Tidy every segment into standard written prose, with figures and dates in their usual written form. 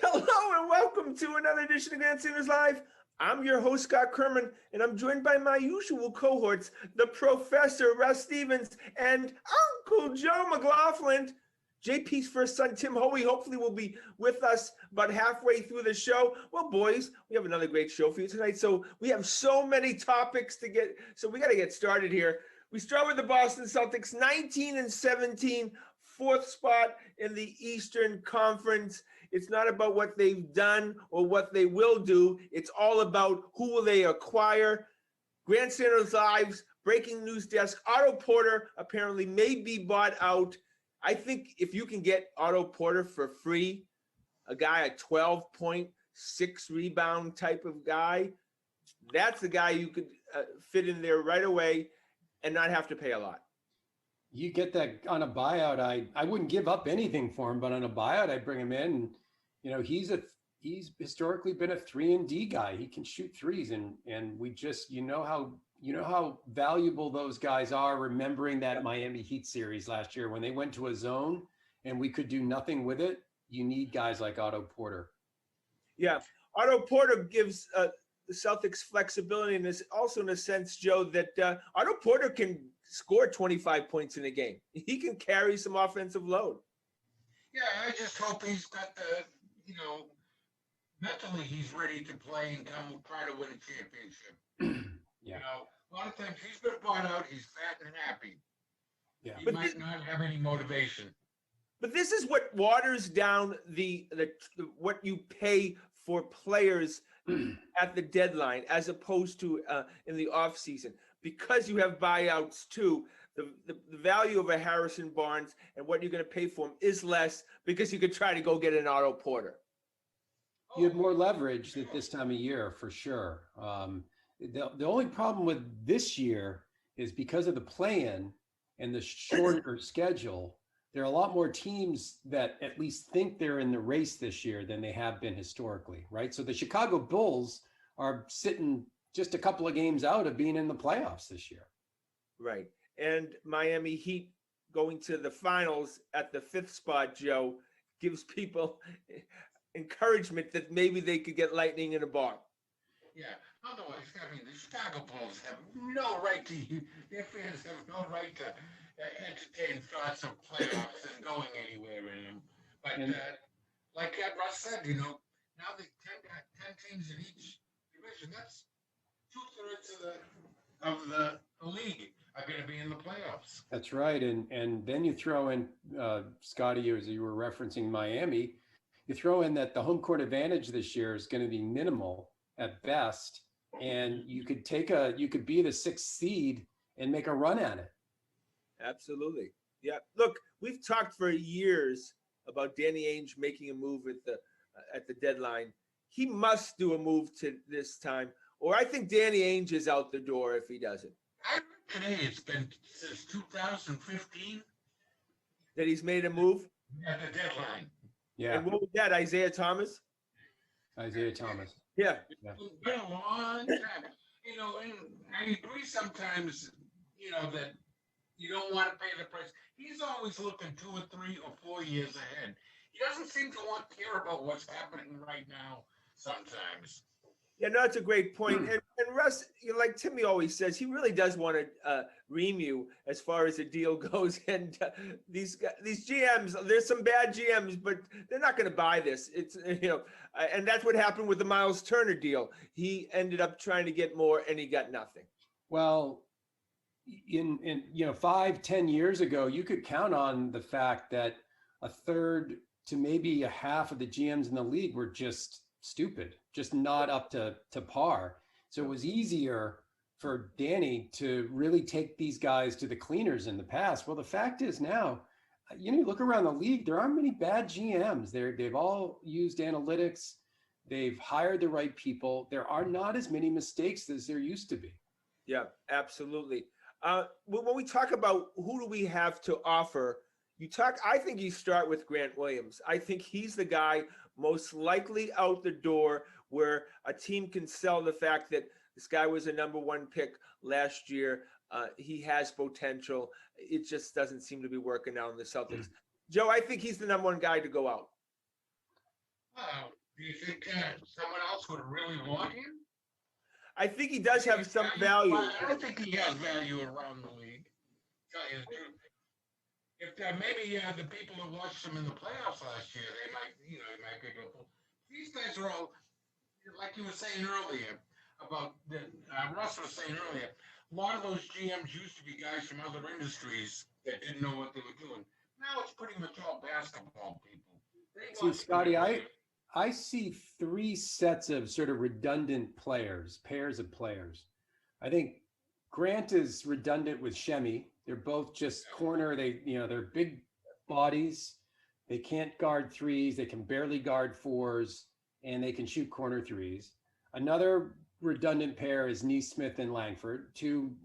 Hello and welcome to another edition of Grandstanders Live. I'm your host, Scott Kerman, and I'm joined by my usual cohorts, the Professor, Russ Stevens, and Uncle Joe McLaughlin. JP's first son, Tim Hoey, hopefully will be with us about halfway through the show. Well, boys, we have another great show for you tonight. So we have so many topics to get, so we got to get started here. We start with the Boston Celtics, 19-17, fourth spot in the Eastern Conference. It's not about what they've done or what they will do. It's all about who will they acquire. Grandstanders Live's breaking news desk, Otto Porter apparently may be bought out. I think if you can get Otto Porter for free, a guy, a 12.6 rebound type of guy, that's the guy you could fit in there right away and not have to pay a lot. You get that on a buyout. I wouldn't give up anything for him, but on a buyout, I'd bring him in. You know, he's historically been a 3-and-D guy. He can shoot threes, and we just you know how valuable those guys are. Remembering that Miami Heat series last year when they went to a zone and we could do nothing with it. You need guys like Otto Porter. Yeah, Otto Porter gives the Celtics flexibility, and is also in a sense, Joe, that Otto Porter can score 25 points in a game. He can carry some offensive load. Yeah, I just hope he's got the, mentally he's ready to play and come try to win a championship. Yeah. A lot of times he's been bought out, he's fat and happy. Yeah. He might not have any motivation. But this is what waters down the what you pay for players at the deadline as opposed to in the offseason. Because you have buyouts too, the value of a Harrison Barnes and what you're going to pay for him is less because you could try to go get an Otto Porter. You have more leverage at this time of year for sure. The only problem with this year is because of the play-in and the shorter schedule, there are a lot more teams that at least think they're in the race this year than they have been historically, right? So the Chicago Bulls are sitting just a couple of games out of being in the playoffs this year. Right. And Miami Heat going to the finals at the 5th spot, Joe, gives people encouragement that maybe they could get lightning in a bottle. Yeah. Otherwise, the Chicago Bulls have no right to, their fans have no right to entertain thoughts of playoffs and going anywhere in them. But like Russ said, now the 10 teams in each division, that's 2/3 of the league are going to be in the playoffs. That's right. And then you throw in, Scotty, as you were referencing Miami, you throw in that the home court advantage this year is going to be minimal at best. And you could be the 6th seed and make a run at it. Absolutely. Yeah. Look, we've talked for years about Danny Ainge making a move at the deadline. He must do a move to this time, or I think Danny Ainge is out the door if he doesn't. I read today it's been since 2015 that he's made a move at the deadline. Yeah. And what was that? Isaiah Thomas? Isaiah Thomas. Yeah. It's been a long time. And I agree sometimes, that you don't want to pay the price. He's always looking 2 or 3 or 4 years ahead. He doesn't seem to care about what's happening right now sometimes. Yeah, no, that's a great point. And Russ, like Timmy always says, he really does want to ream you as far as the deal goes. And these GMs, there's some bad GMs, but they're not going to buy this. It's and that's what happened with the Miles Turner deal. He ended up trying to get more, and he got nothing. Well, in 5-10 years ago, you could count on the fact that a third to maybe a half of the GMs in the league were just stupid, just not up to par. So it was easier for Danny to really take these guys to the cleaners in the past. Well, the fact is now, you look around the league, there aren't many bad GMs. They've all used analytics. They've hired the right people. There are not as many mistakes as there used to be. Yeah, absolutely. When we talk about who do we have to offer, I think you start with Grant Williams. I think he's the guy most likely out the door where a team can sell the fact that this guy was a number 1 pick last year. He has potential. It just doesn't seem to be working out in the Celtics. Joe, I think he's the number 1 guy to go out. Do you think someone else would really want him? I think he does have some value. Well, I don't think he has value around the league. Tell you the truth. If maybe the people who watched him in the playoffs last year, they might, they might be able to. These guys are all, like you were saying earlier about Russ was saying earlier. A lot of those GMs used to be guys from other industries that didn't know what they were doing. Now it's pretty much all basketball people. They See, watch the Scotty, player. I see three sets of sort of redundant players, pairs of players. I think Grant is redundant with Shemi. They're both just corner. They're big bodies. They can't guard threes. They can barely guard fours, and they can shoot corner threes. Another redundant pair is Neesmith and Langford, two,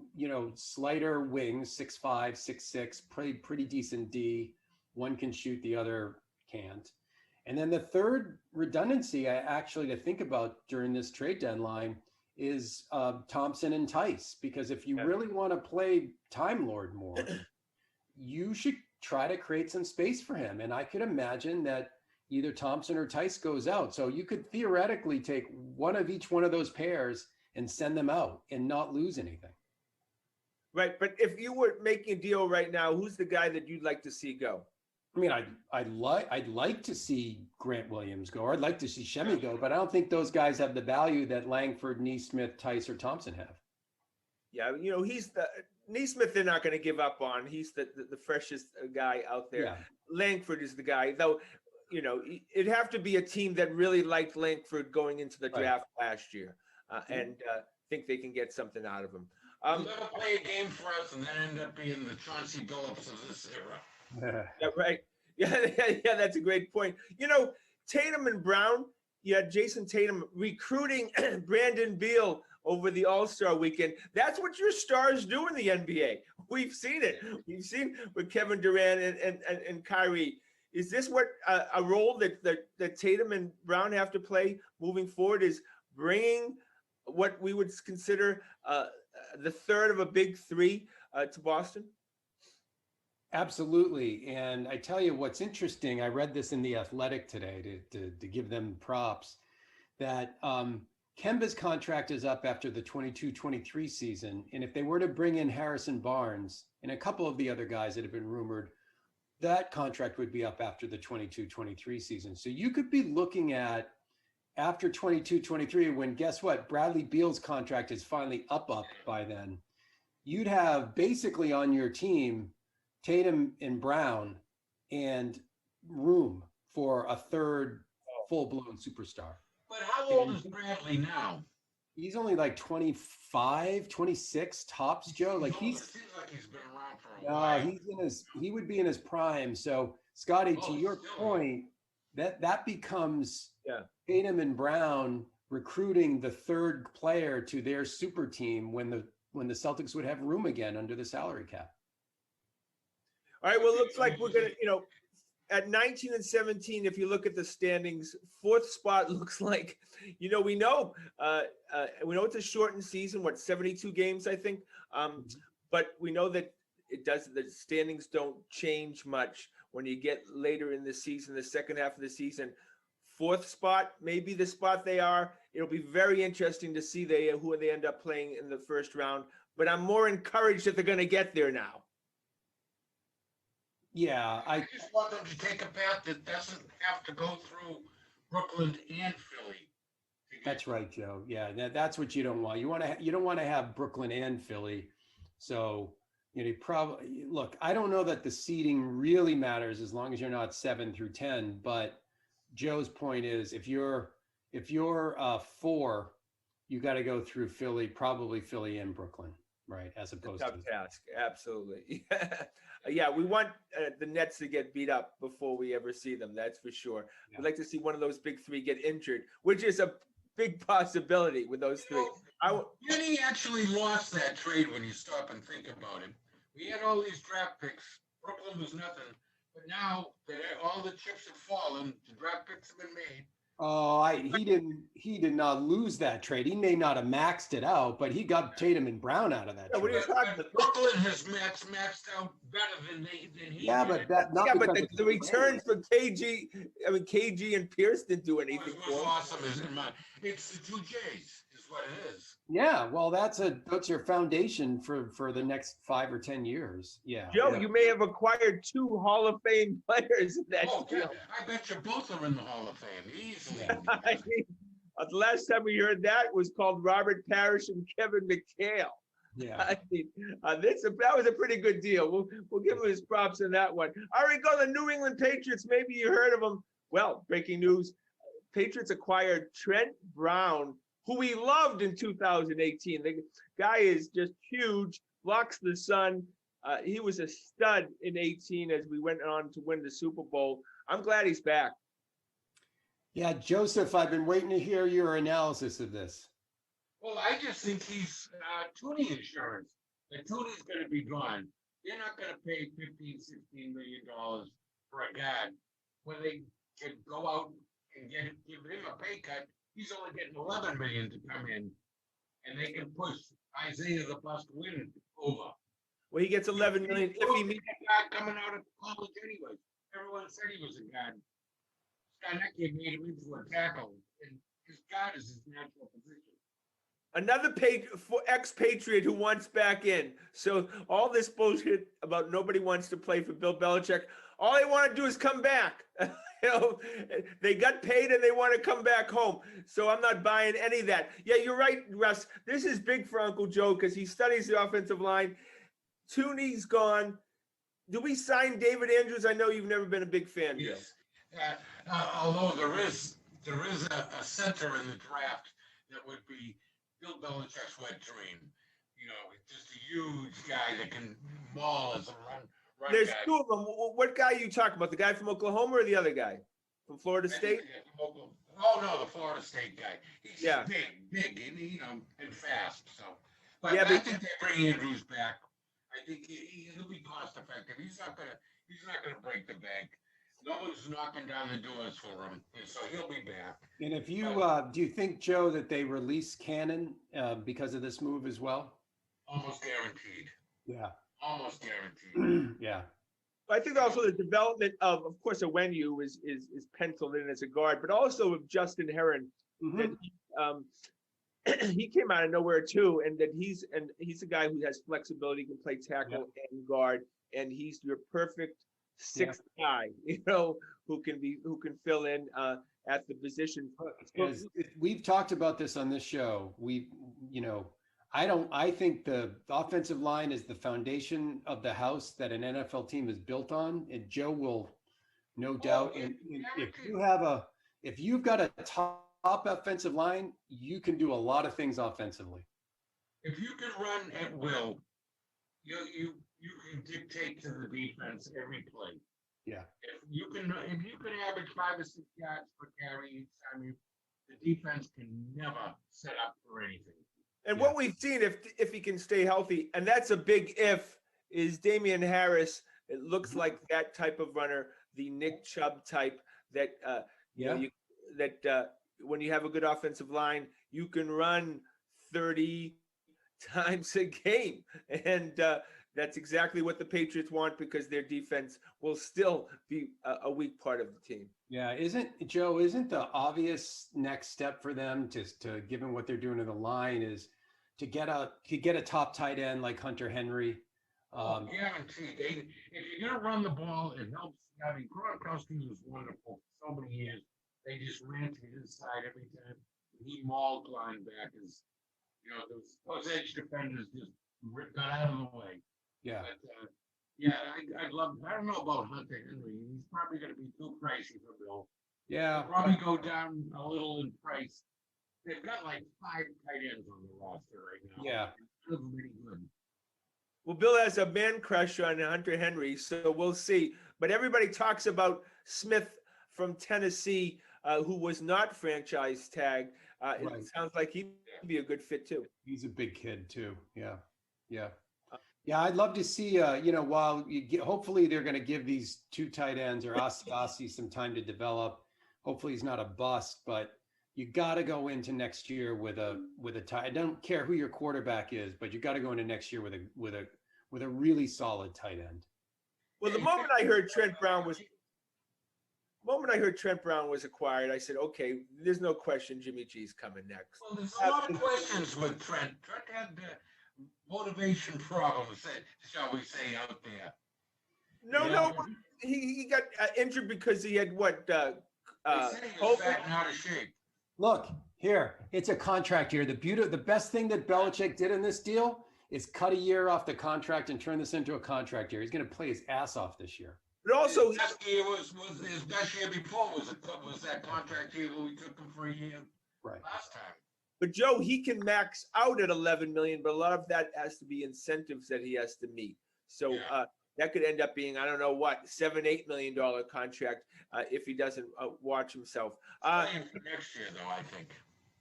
slighter wings, 6'5", 6'6", pretty decent D. One can shoot, the other can't. And then the third redundancy I actually to think about during this trade deadline is Thompson and Tice, because if you really want to play Time Lord more, you should try to create some space for him. And I could imagine that either Thompson or Tice goes out. So you could theoretically take one of each one of those pairs and send them out and not lose anything. Right. But if you were making a deal right now, who's the guy that you'd like to see go? I mean, I'd like to see Grant Williams go, or I'd like to see Shemi go, but I don't think those guys have the value that Langford, Neesmith, Tice, or Thompson have. Yeah, he's the Neesmith. They're not going to give up on. He's the freshest guy out there. Yeah. Langford is the guy, though. It'd have to be a team that really liked Langford going into the draft last year, and think they can get something out of him. Never play a game for us and then end up being the Chauncey Billups of this era. Yeah, right. Yeah, that's a great point. Tatum and Brown, Jason Tatum recruiting Brandon Beal over the All-Star weekend. That's what your stars do in the NBA. We've seen it. We've seen with Kevin Durant and Kyrie. Is this what a role that Tatum and Brown have to play moving forward, is bringing what we would consider the third of a big three to Boston? Absolutely. And I tell you what's interesting, I read this in The Athletic today to give them props, that Kemba's contract is up after the 22-23 season. And if they were to bring in Harrison Barnes and a couple of the other guys that have been rumored, that contract would be up after the 22-23 season. So you could be looking at after 22-23, when guess what? Bradley Beal's contract is finally up by then. You'd have basically on your team Tatum and Brown and room for a third full-blown superstar. But how old is Bradley now? He's only like 25, 26 tops, Joe. Like It seems like he's been around for a while. He would be in his prime. So Scotty, to your point, that becomes Tatum and Brown recruiting the third player to their super team when the Celtics would have room again under the salary cap. All right, well, it looks like we're going to, at 19 and 17, if you look at the standings, fourth spot looks like, we know it's a shortened season, 72 games, I think. But we know that the standings don't change much when you get later in the season, the second half of the season. Fourth spot, maybe the spot they are. It'll be very interesting to see who they end up playing in the first round. But I'm more encouraged that they're going to get there now. Yeah, I just want them to take a path that doesn't have to go through Brooklyn and Philly. That's right, Joe. Yeah, that's what you don't want. You don't want to have Brooklyn and Philly. So you probably look. I don't know that the seeding really matters as long as you're not 7 through 10. But Joe's point is, if you're 4, you got to go through Philly, probably Philly and Brooklyn, right? As opposed to tough task. Absolutely. Yeah, we want the Nets to get beat up before we ever see them. That's for sure. Yeah. We'd like to see one of those big three get injured, which is a big possibility with those three. Kenny actually lost that trade when you stop and think about it. We had all these draft picks. Brooklyn was nothing. But now that all the chips have fallen, the draft picks have been made. Oh, he did not lose that trade. He may not have maxed it out, but he got Tatum and Brown out of that Yeah, what are you trade. talking But about? Brooklyn has maxed out better than he Yeah, did. but that not Yeah, but because of the returns for KG, I mean, KG and Pierce didn't do anything Was for him. awesome is in my. It's the two J's is what it is. Yeah, well, that's your foundation for the next 5 or 10 years. Yeah. Joe, Yeah. you may have acquired 2 Hall of Fame players in that Oh, yeah, deal. I bet you both are in the Hall of Fame easily. I mean, the last time we heard that was called Robert Parrish and Kevin McHale. Yeah. I mean, that was a pretty good deal. We'll give him his props on that one. All right, go to the New England Patriots. Maybe you heard of them. Well, breaking news: Patriots acquired Trent Brown, who we loved in 2018. The guy is just huge, blocks the sun. He was a stud in 18 as we went on to win the Super Bowl. I'm glad he's back. Yeah, Joseph, I've been waiting to hear your analysis of this. Well, I just think he's tuning insurance. The tuning's going to be gone. They're not going to pay $15, $16 million for a guy when they can go out and give him a pay cut. He's only getting $11 million to come in, and they can push Isaiah the Bust win over. Well, he gets 11 million if he meets. Guy coming out of college anyway. Everyone said he was a guard. That kid made him into a tackle, and his guard is his natural position. Another ex-Patriot who wants back in. So all this bullshit about nobody wants to play for Bill Belichick, all they want to do is come back. They got paid and they want to come back home. So I'm not buying any of that. Yeah, you're right, Russ. This is big for Uncle Joe because he studies the offensive line. Tooney's gone. Do we sign David Andrews? I know you've never been a big fan. Yes. Although there is a center in the draft that would be Bill Belichick's wet dream. You know, just a huge guy that can maul as a run There's guy. 2 of them. What guy are you talking about? The guy from Oklahoma or the other guy from Florida State? Oh no, the Florida State guy. He's Yeah. big, and and fast. So, but Yeah, I but- think they bring Andrews back. I think he'll be cost effective. He's not gonna break the bank. No one's knocking down the doors for him, and so he'll be back. And if you do you think, Joe, that they release Cannon because of this move as well? Almost guaranteed. Yeah. Almost guaranteed. Yeah. I think also the development of course, Owenu is penciled in as a guard, but also of Justin Heron. Mhm. That he came out of nowhere too, and that he's a guy who has flexibility, can play tackle and guard, and he's your perfect sixth guy, who can fill in at the position. As we've talked about this on this show, I think the offensive line is the foundation of the house that an NFL team is built on, and Joe will no doubt. And if you've got a top offensive line, you can do a lot of things offensively. If you can run at will, you can dictate to the defense every play. Yeah. If you can average 5 or 6 yards per carry each time, the defense can never set up for anything. And what we've seen, if he can stay healthy, and that's a big if, is Damian Harris. It looks like that type of runner, the Nick Chubb type. That when you have a good offensive line, you can run 30 times a game, and that's exactly what the Patriots want because their defense will still be a weak part of the team. Yeah, isn't the obvious next step for them to given what they're doing in the line is to get a top tight end like Hunter Henry? Guaranteed. If you're gonna run the ball, it helps. I mean, Gronkowski was wonderful for so many years. They just ran to his side every time. He mauled linebackers. Those edge defenders just got out of the way. Yeah. But, I'd love. I don't know about Hunter Henry. He's probably going to be too pricey for Bill. Yeah. He'll probably go down a little in price. They've got like 5 tight ends on the roster right now. Yeah. None of them any good. Well, Bill has a man crush on Hunter Henry, so we'll see. But everybody talks about Smith from Tennessee, who was not franchise tagged. Right. It sounds like he'd be a good fit too. He's a big kid too. Yeah. I'd love to see. Hopefully they're going to give these 2 tight ends or Asiasi some time to develop. hopefully he's not a bust, but you got to go into next year with a tight. I don't care who your quarterback is, but you got to go into next year with a really solid tight end. Well, the moment I heard Trent Brown was acquired, I said, okay, there's no question Jimmy G's coming next. Well, there's a lot of questions with Trent. Trent had motivation problems, shall we say, out there. No, he got injured because he had what? They said he was fat and out of shape. Look, here, it's a contract year. The best thing that Belichick did in this deal is cut a year off the contract and turn this into a contract year. He's going to play his ass off this year. But also, his best year was his best year before was that contract year where we took him for a year last time. But Joe, he can max out at 11 million, but a lot of that has to be incentives that he has to meet. So that could end up being, I don't know what, $7-8 million contract if he doesn't watch himself. For next year, though, I think.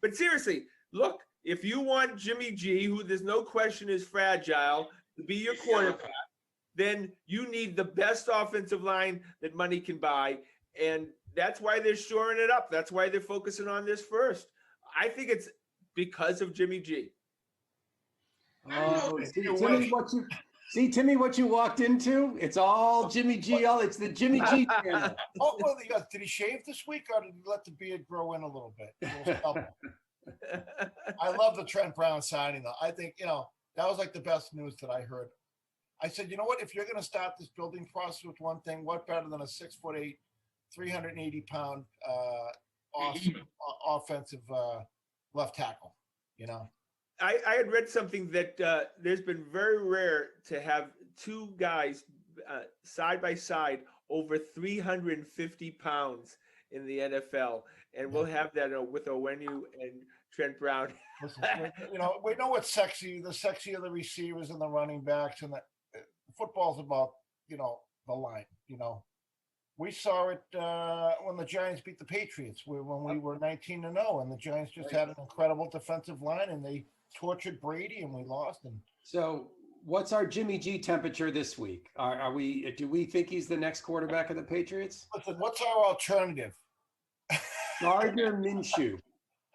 But seriously, look, if you want Jimmy G, who there's no question is fragile, to be your quarterback, then you need the best offensive line that money can buy. And that's why they're shoring it up. That's why they're focusing on this first. I think it's because of Jimmy G. Oh, Timmy, what you walked into? It's all Jimmy G. It's the Jimmy G channel. Oh, well, did he shave this week, or did he let the beard grow in a little bit? I love the Trent Brown signing, though. I think, that was like the best news that I heard. I said, you know what? If you're going to start this building process with one thing, what better than a 6'8", 380-pound offensive left tackle? I had read something that there's been very rare to have two guys side by side over 350 pounds in the NFL, and we'll have that with Owenu and Trent Brown. Listen, we know what's sexy. The sexier the receivers and the running backs, and football's about the line. We saw it when the Giants beat the Patriots, when we were 19-0, and the Giants just had an incredible defensive line, and they tortured Brady, and we lost. And so, what's our Jimmy G temperature this week? Do we think he's the next quarterback of the Patriots? Listen, what's our alternative? Gardner Minshew.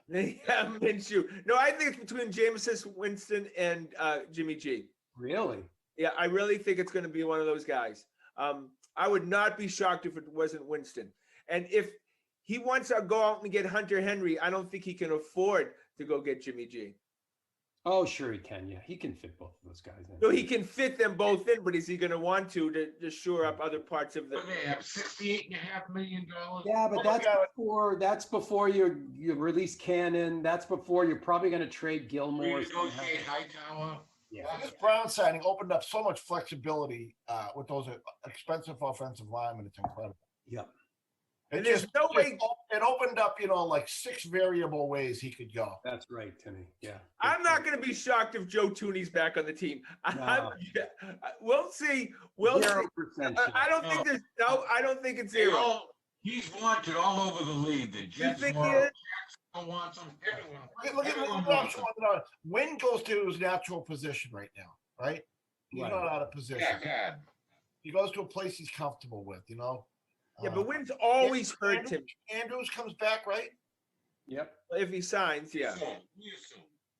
Yeah, Minshew. No, I think it's between Jameis Winston and Jimmy G. Really? Yeah, I really think it's going to be one of those guys. I would not be shocked if it wasn't Winston. And if he wants to go out and get Hunter Henry, I don't think he can afford to go get Jimmy G. Oh, sure he can. Yeah, he can fit both of those guys in. So he can fit them both in, but is he going to want to shore up other parts of the? They have $68.5 million. Yeah, but that's before you release Cannon. That's before you're probably going to trade Gilmore. Renegotiate Hightower. Yeah. This Brown signing opened up so much flexibility with those expensive offensive linemen. It's incredible. Yep. And there's no way it opened up, like 6 variable ways he could go. That's right, Timmy. Yeah. I'm not going to be shocked if Joe Tooney's back on the team. No. We'll see. We'll see. I don't think there's I don't think it's zero. He's wanted all over the league. The Jets wants him. Look at Wynn goes to his natural position right now, right? He's not out of position. Yeah, he goes to a place he's comfortable with, Yeah, but Wynn's always hurt him. Andrews comes back, right? Yep. If he signs, yeah.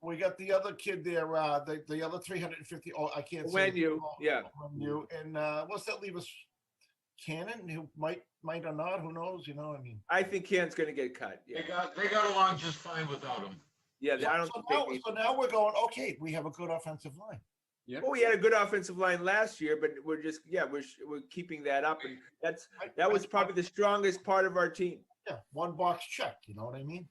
We got the other kid there, the other 350. Oh, I can't say. When and what's that leave us? Cannon, who might or not, who knows? I think Cannon's going to get cut. Yeah. They got along just fine without him. Yeah, I don't think. So now we're going. Okay, we have a good offensive line. Yep. Well, we had a good offensive line last year, but we're keeping that up, and that was probably the strongest part of our team. Yeah, one box check. You know what I mean?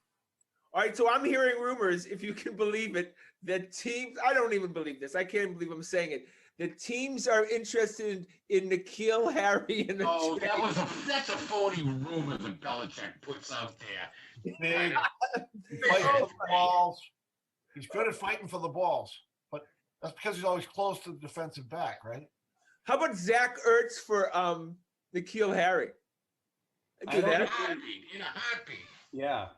All right, so I'm hearing rumors, if you can believe it, that teams. I don't even believe this. I can't believe I'm saying it. The teams are interested in N'Keal Harry and that's a phony rumor that Belichick puts out there. Big fighting for the balls. He's good at fighting for the balls, but that's because he's always close to the defensive back, right? How about Zach Ertz for N'Keal Harry? In a heartbeat. Yeah,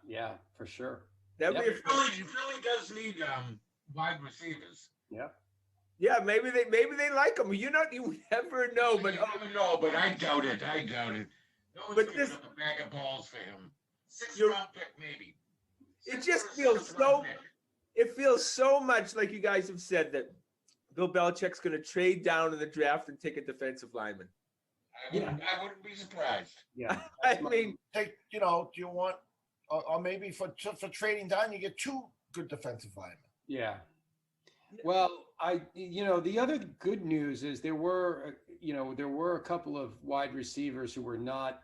for sure. Philly does need wide receivers. Yeah. Yeah, maybe they like him. You never know, but I doubt it. No one's giving up a bag of balls for him. Sixth You're- round pick, maybe. It Sixth just or feels seventh round so. pick. It feels so much like you guys have said that Bill Belichick's going to trade down in the draft and take a defensive lineman. I wouldn't be surprised. Yeah. I mean, Take, do you want, or maybe for trading down, you get 2 good defensive linemen. Yeah. Well, the other good news is there were a couple of wide receivers who were not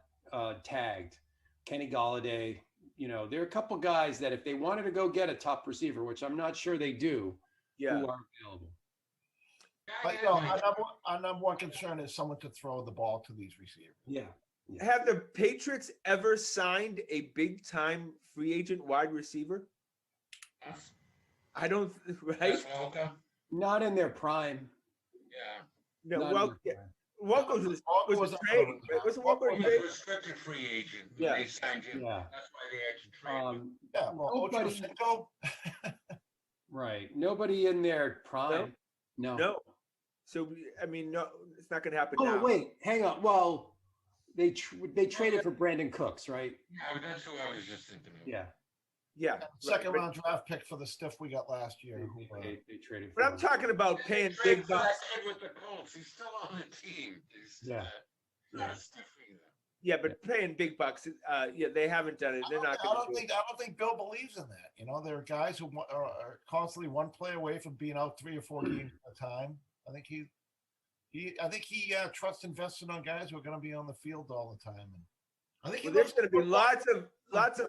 tagged. Kenny Golladay, there are a couple guys that if they wanted to go get a top receiver, which I'm not sure they do, yeah. who are available. But our number one concern is someone to throw the ball to these receivers. Yeah. Have the Patriots ever signed a big time free agent wide receiver? Us? I don't, right? Yes, Walker? Not in their prime. Yeah. No, Not in well, their yeah, prime. Walker was a up trade. for Right? Wasn't Walker Walker a He trade? was a restricted free agent. Yeah. They signed him. Yeah. That's why they had to trade him. Yeah, well, Nobody- Ocho Cinco, Right. Nobody in their prime. No. No. So, I mean, no, it's not going to happen Oh, now. wait, hang on. Well, they traded for Brandon Cooks, right? Yeah, that's who I was just thinking of. Yeah. Yeah. second right. round draft pick for the stiff we got last year. They traded for But I'm him. talking about They paying traded big for that bucks. kid with the Colts. He's still on the team. He's, Yeah. not Yeah. a stiff either. Yeah, but paying big bucks. Yeah, they haven't done it. They're not I going don't to do it. think Bill believes in that. There are guys who are constantly one play away from being out 3 or 4 games at a time. I think he trusts investing on guys who are going to be on the field all the time. And I think Well, there's going to be lots of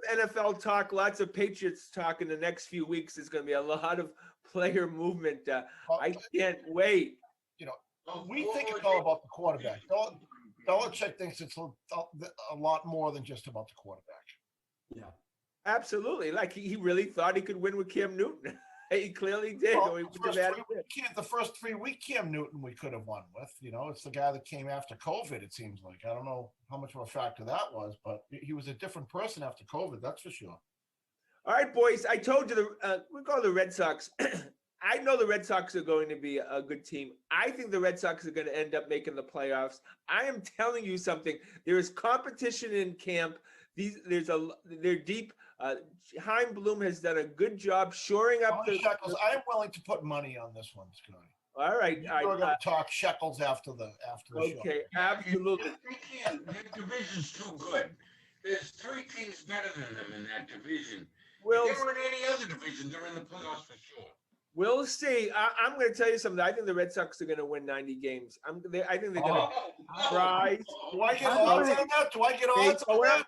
NFL talk, lots of Patriots talk in the next few weeks. There's going to be a lot of player movement. I can't wait. We think it's all about the quarterback. Belichick thinks it's a lot more than just about the quarterback. Yeah. Absolutely. Like he really thought he could win with Cam Newton. He clearly did. Well, Or he the would have first had it. the first 3 week Cam Newton we could have won with. It's the guy that came after COVID, it seems like. I don't know how much of a factor that was, but he was a different person after COVID, that's for sure. All right, boys. I told you we call the Red Sox. I know the Red Sox are going to be a good team. I think the Red Sox are going to end up making the playoffs. I am telling you something. There is competition in camp. They're deep. Chaim Bloom has done a good job shoring up Shekels, I am willing to put money on this one, Scotty. All right. We're going to talk shekels after the show. Okay, absolutely. They can't. Their division's too good. There's 3 teams better than them in that division. We'll, If they were in any other division, they're in the playoffs for sure. we'll see. I'm going to tell you something. I think the Red Sox are going to win 90 games. I think they're going to try. Do I get odds on that? Do I get odds on that?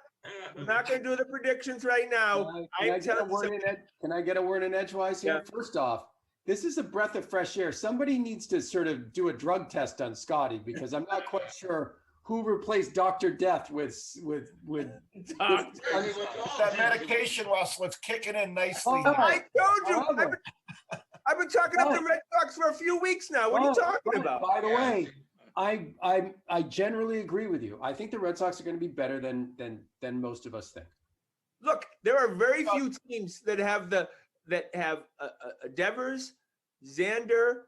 I'm not going to do the predictions right now. Can I'm I get a telling word in Can I get a word in edgewise here? Yeah. First off, this is a breath of fresh air. Somebody needs to sort of do a drug test on Scotty because I'm not quite sure who replaced Dr. Death with That medication, Russell, it's kicking in nicely. Oh, I told you. However, I've been talking up the Red Sox for a few weeks now. What are you talking about? By the way, I generally agree with you. I think the Red Sox are going to be better than most of us think. Look, there are very few teams that have Devers, Xander,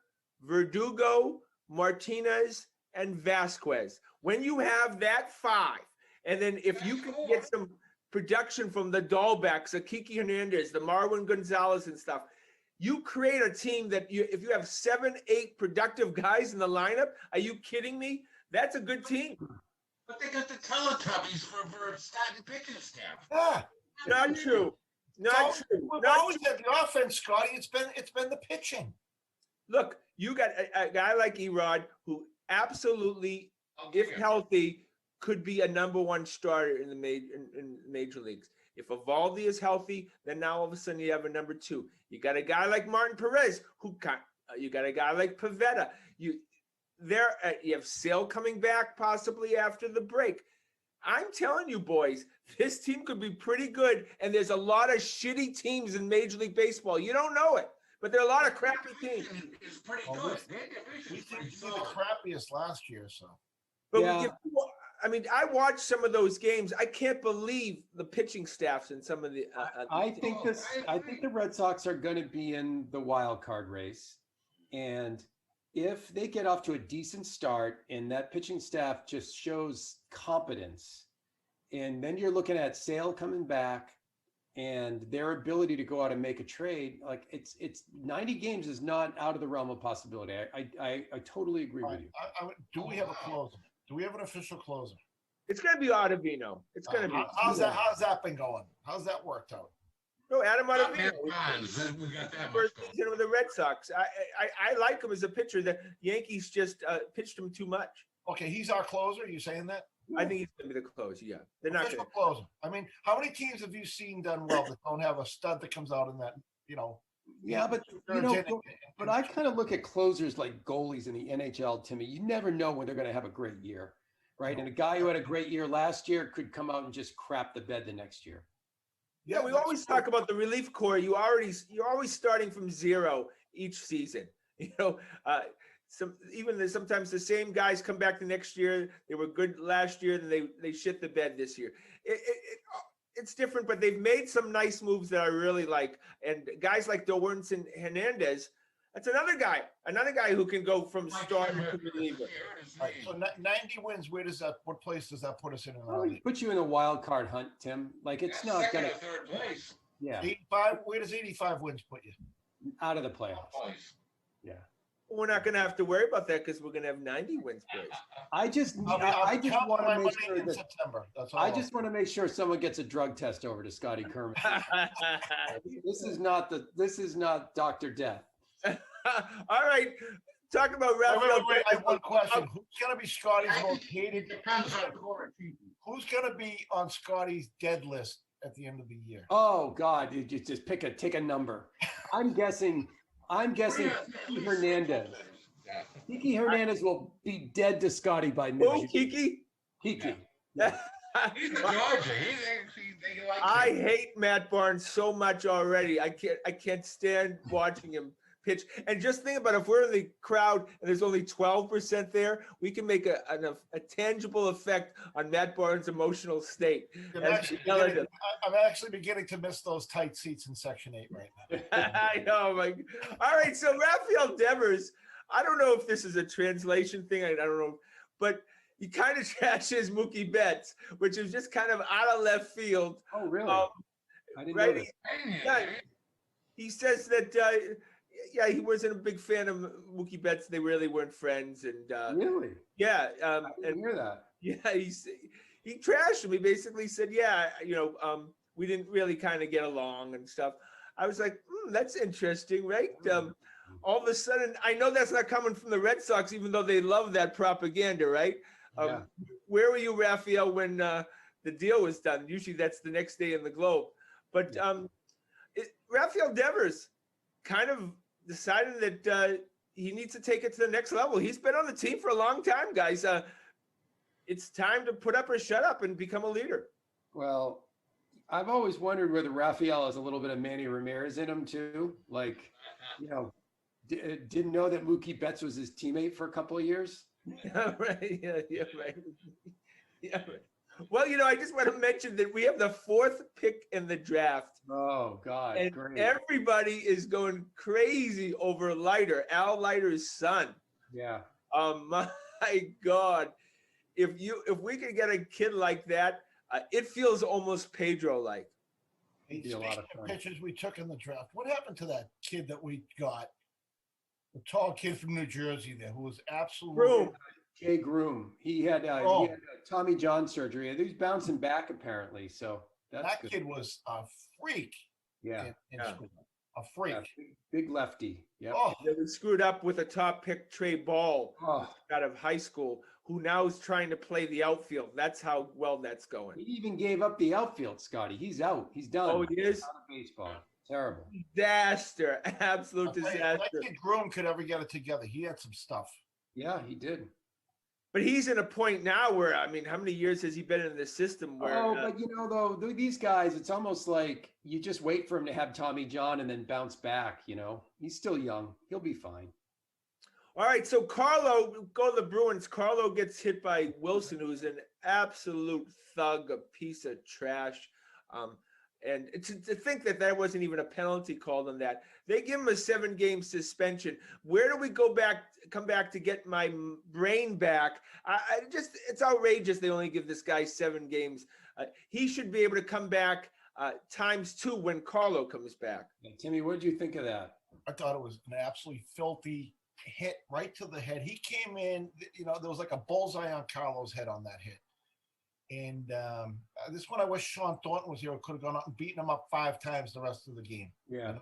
Verdugo, Martinez, and Vasquez. When you have that 5, and then if you can get some production from the Dahlbecks, the Kiki Hernandez, the Marwin Gonzalez and stuff, you create a team that if you have 7, 8 productive guys in the lineup, are you kidding me? That's a good team. But they got the Teletubbies for starting pitching staff. Yeah. Not true. Not true. We've Not always true. had the offense, Scotty. It's been the pitching. Look, you got a guy like Erod who absolutely, if healthy, could be a number 1 starter in the major leagues. If Evaldi is healthy, then now all of a sudden you have a number 2. You got a guy like Martin Perez you got a guy like Pavetta. You have Sale coming back possibly after the break. I'm telling you, boys, this team could be pretty good. And there's a lot of shitty teams in Major League Baseball. You don't know it, but there are a lot of crappy teams. It's pretty Well, good. we- Their We division's seem pretty to be the solid. crappiest last year, so. But Yeah. I watched some of those games. I can't believe the pitching staffs in some of the. I think the Red Sox are going to be in the wild card race, and if they get off to a decent start and that pitching staff just shows competence, And then you're looking at Sale coming back and their ability to go out and make a trade. Like it's 90 games is not out of the realm of possibility. I totally agree with you. Do we have a closer? Do we have an official closer? It's going to be Ottavino. It's going to be. How's that been going? How's that worked out? No, Adam Not Ottavino. many times. We got that much First going. season with the Red Sox. I like him as a pitcher. The Yankees just pitched him too much. Okay, he's our closer. Are you saying that? I think he's going to be the closer. Yeah, they're not Official going to. closer. I mean, how many teams have you seen done well that don't have a stud that comes out in that, you know? Yeah, but but I kind of look at closers like goalies in the NHL, Timmy. You never know when they're going to have a great year, right? And a guy who had a great year last year could come out and just crap the bed the next year. Yeah, we always talk about the relief corps. You're always starting from zero each season. You know, sometimes the same guys come back the next year. They were good last year, and they shit the bed this year. It's different, but they've made some nice moves that I really like. And guys like Dorrance and Hernandez, that's another guy who can go from starter to reliever. Right, so 90 wins. What place does that put us in? Put you in a wild card hunt, Tim. Like it's not Second gonna. or third place. Yeah. 85. Where does 85 wins put you? Out of the playoffs. Place. Yeah. We're not going to have to worry about that because we're going to have 90 wins, boys. I just want to make sure that September. That's all. I just want to make sure someone gets a drug test over to Scotty Kermit. This is not Dr. Death. All right. Talk about Rafael. Wait, I have one question. Who's going to be Scotty's most hated? Depends on core people. Who's going to be on Scotty's dead list at the end of the year? Oh God, you just take a number. I'm guessing Kiki Hernandez. Kiki Hernandez will be dead to Scotty by mid. Oh, Kiki. Kiki. Yeah. He's in Georgia. They like I him. hate Matt Barnes so much already. I can't stand watching him pitch. And just think about it, if we're in the crowd and there's only 12% there, we can make a tangible effect on Matt Barnes' emotional state. I'm actually beginning to miss those tight seats in Section 8 right now. I know. All right, so Rafael Devers, I don't know if this is a translation thing. I don't know, but he kind of trashes Mookie Betts, which is just kind of out of left field. Oh, really? I didn't know that. He says that, he wasn't a big fan of Mookie Betts. They really weren't friends. And really? Yeah. I didn't hear that. Yeah, he trashed him. He basically said, we didn't really kind of get along and stuff. I was like, that's interesting, right? All of a sudden, I know that's not coming from the Red Sox, even though they love that propaganda, right? Yeah. Where were you, Raphael, when the deal was done? Usually that's the next day in the Globe. But Rafael Devers kind of decided that he needs to take it to the next level. He's been on the team for a long time, guys. It's time to put up or shut up and become a leader. Well, I've always wondered whether Rafael has a little bit of Manny Ramirez in him too. Like, didn't know that Mookie Betts was his teammate for a couple of years. Yeah, right. Yeah, right. Yeah. Right. Well, I just want to mention that we have the 4th pick in the draft. Oh God, and great. Everybody is going crazy over Leiter, Al Leiter's son. Yeah. My God. If we could get a kid like that, it feels almost Pedro-like. Hey, speaking of pitchers we took in the draft, what happened to that kid that we got? The tall kid from New Jersey there who was absolutely Jay Groom. He had Tommy John surgery. He's bouncing back apparently. So that kid was a freak. Yeah. A freak. Yeah, big lefty. Yeah. Oh, they were screwed up with a top pick Trey Ball out of high school, who now is trying to play the outfield. That's how well that's going. He even gave up the outfield, Scotty. He's out. He's done. Oh, he is? Out of baseball. Terrible. Disaster. Absolute disaster. That kid Groom could ever get it together. He had some stuff. Yeah, he did. But he's in a point now where, how many years has he been in the system where... but though, these guys, it's almost like you just wait for him to have Tommy John and then bounce back, He's still young. He'll be fine. All right, so Carlo, go to the Bruins. Carlo gets hit by Wilson, who's an absolute thug, a piece of trash. And to think that that wasn't even a penalty called on that. They give him a 7-game suspension. Where do we come back to get my brain back? It's outrageous they only give this guy 7 games. He should be able to come back ×2 when Carlo comes back. And Timmy, what did you think of that? I thought it was an absolutely filthy hit right to the head. He came in, there was like a bullseye on Carlo's head on that hit. And this one, I wish Sean Thornton was here. Could have gone out and beaten him up 5 times the rest of the game. Yeah.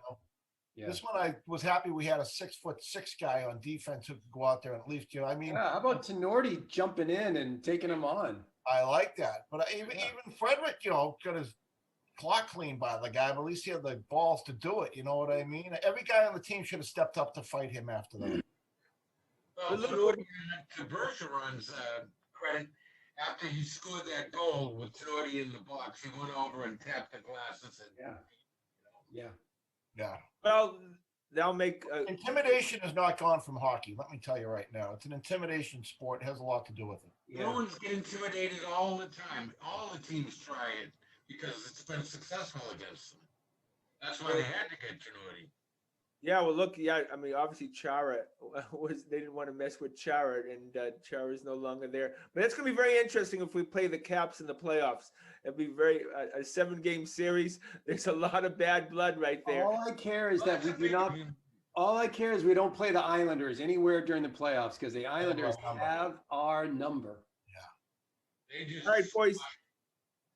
Yeah. This one, I was happy we had a 6'6" guy on defense who could go out there and at least, I mean. Yeah, how about Tenorti jumping in and taking him on? I like that. But even Frederick, got his clock cleaned by the guy, but at least he had the balls to do it. You know what I mean? Every guy on the team should have stepped up to fight him after that. Well, to Bergeron's credit, after he scored that goal with Tenardi in the box, he went over and tapped the glasses. And, Yeah. Well, they'll make intimidation is not gone from hockey. Let me tell you right now, it's an intimidation sport. It has a lot to do with it. Yeah. Bruins get intimidated all the time. All the teams try it because it's been successful against them. That's why they had to get Tenardi. Yeah, well, look, I mean, obviously Chara they didn't want to mess with Chara, and Chara is no longer there. But it's going to be very interesting if we play the Caps in the playoffs. It'll be a 7-game series. There's a lot of bad blood right there. All I care is that we do not. All I care is we don't play the Islanders anywhere during the playoffs because the Islanders have our number. Yeah. All right, boys.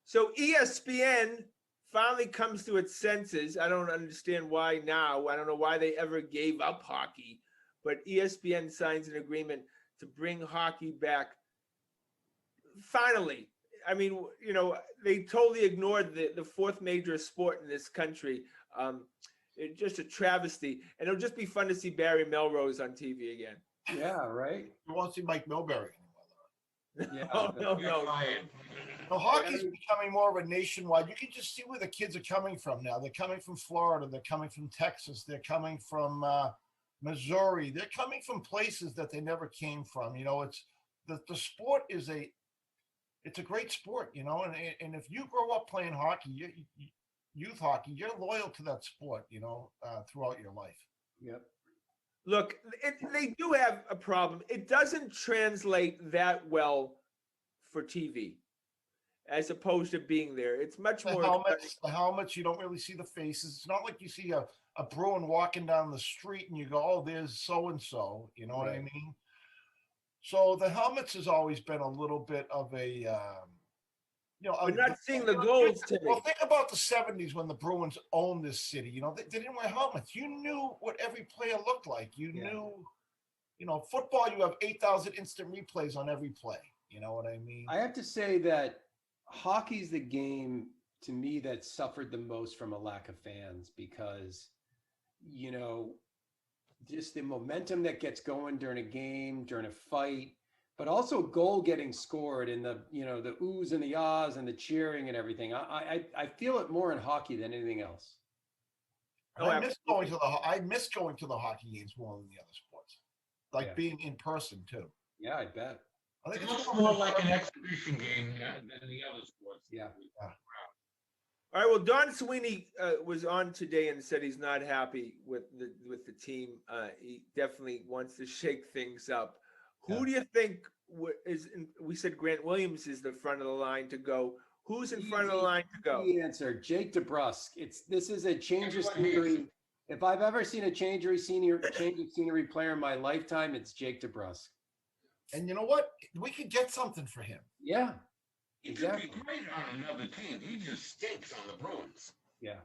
So ESPN finally comes to its senses. I don't understand why now. I don't know why they ever gave up hockey, but ESPN signs an agreement to bring hockey back. Finally, I mean, they totally ignored the 4th major sport in this country. It's just a travesty, and it'll just be fun to see Barry Melrose on TV again. Yeah, right. You won't see Mike Milbury anymore. Yeah. No. So hockey's becoming more of a nationwide. You can just see where the kids are coming from now. They're coming from Florida. They're coming from Texas. They're coming from Missouri. They're coming from places that they never came from. It's the sport is it's a great sport, and if you grow up playing hockey, youth hockey, you're loyal to that sport, throughout your life. Yep. Look, they do have a problem. It doesn't translate that well for TV. As opposed to being there. It's much more the helmets, you don't really see the faces. It's not like you see a Bruin walking down the street and you go, oh, there's so-and-so, you know what I mean? So the helmets has always been a little bit of a, we're not seeing the goals, Timmy. Well, think about the 70s when the Bruins owned this city. They didn't wear helmets. You knew what every player looked like. You knew, football, you have 8,000 instant replays on every play. You know what I mean? I have to say that hockey's the game to me that suffered the most from a lack of fans because, just the momentum that gets going during a game, during a fight, but also goal getting scored and the oohs and the ahs and the cheering and everything. I feel it more in hockey than anything else. I miss going to the hockey games more than the other sports, being in person too. Yeah, I bet. I think it's more like an exhibition game than the other sports. Yeah. All right. Well, Don Sweeney was on today and said he's not happy with the team. He definitely wants to shake things up. Who do you think we said Grant Williams is the front of the line to go. Who's in front of the line to go? The answer, Jake DeBrusk. This is a change of scenery. If I've ever seen a change of scenery player in my lifetime, it's Jake DeBrusk. And you know what? We could get something for him. Yeah. He could be great on another team. He just stinks on the Bruins. Yeah.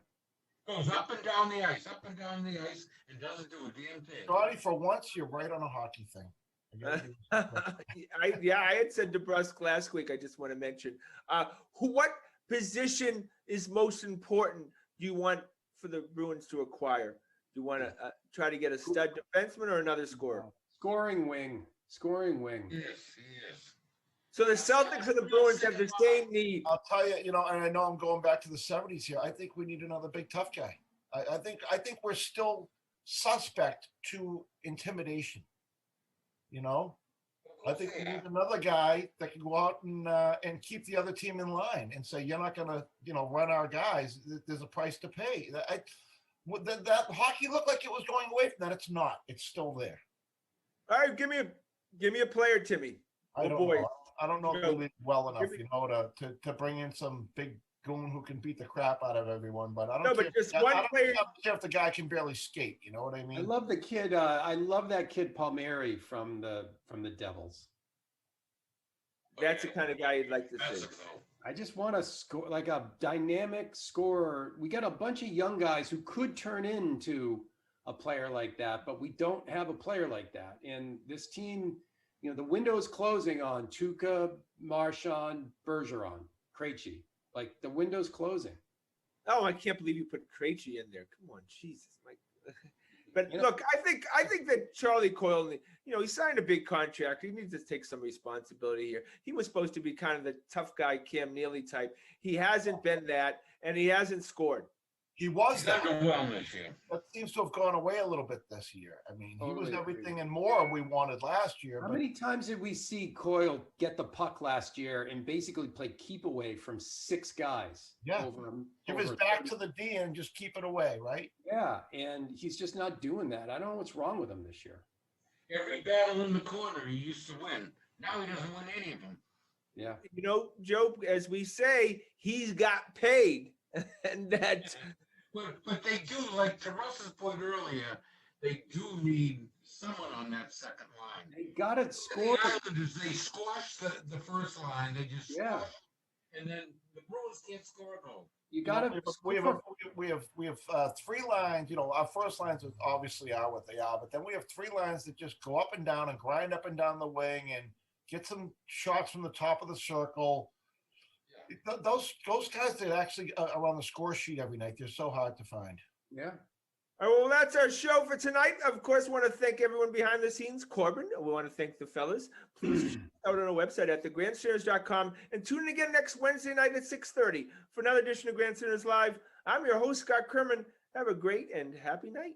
Goes up and down the ice, and doesn't do a damn thing. Scotty, for once, you're right on a hockey thing. I had said DeBrusk last week. I just want to mention what position is most important do you want for the Bruins to acquire? Do you want to try to get a stud defenseman or another scorer? Scoring wing. Yes, he is. So the Celtics and the Bruins have the same need. I'll tell you, and I know I'm going back to the 70s here. I think we need another big tough guy. I think we're still suspect to intimidation. I think we need another guy that can go out and keep the other team in line and say, you're not going to, run our guys. There's a price to pay. That hockey looked like it was going away from that. It's not. It's still there. All right, give me a player, Timmy. I don't know. I don't know if Joe, we lead well enough, to bring in some big goon who can beat the crap out of everyone. But I don't care. Just one player. I don't care if the guy can barely skate. You know what I mean? I love the kid. I love that kid Palmieri from the Devils. That's the kind of guy you'd like to see. I just want to score like a dynamic scorer. We got a bunch of young guys who could turn into a player like that, but we don't have a player like that. And this team, the window is closing on Tuca, Marchand, Bergeron, Krejci. Like the window's closing. Oh, I can't believe you put Krejci in there. Come on, Jesus, Mike. But look, I think that Charlie Coyle, he signed a big contract. He needs to take some responsibility here. He was supposed to be kind of the tough guy, Cam Neely type. He hasn't been that, and he hasn't scored. He was that. Underwhelming year. That seems to have gone away a little bit this year. I mean, he was Totally everything and more we wanted last year. How many times did we see Coyle get the puck last year and basically play keep away from 6 guys? Yeah. Give his back to the D and just keep it away, right? Yeah, and he's just not doing that. I don't know what's wrong with him this year. Every battle in the corner he used to win. Now he doesn't win any of them. Yeah. Joe, as we say, he's got paid. And that... But they do, like to Russ's point earlier, they do need someone on that second line. They got to score. The Islanders, they squashed the first line. They just squashed, and then the Bruins can't score a goal. You got to. We have 3 lines. Our first lines obviously are what they are, but then we have 3 lines that just go up and down and grind up and down the wing and get some shots from the top of the circle. Those guys that actually are on the score sheet every night, they're so hard to find. Yeah. All right, well, that's our show for tonight. Of course, we want to thank everyone behind the scenes. Corbin, we want to thank the fellas. Please check out on our website at thegrandstanders.com and tune in again next Wednesday night at 6:30 for another edition of Grandstanders Live. I'm your host, Scott Kerman. Have a great and happy night.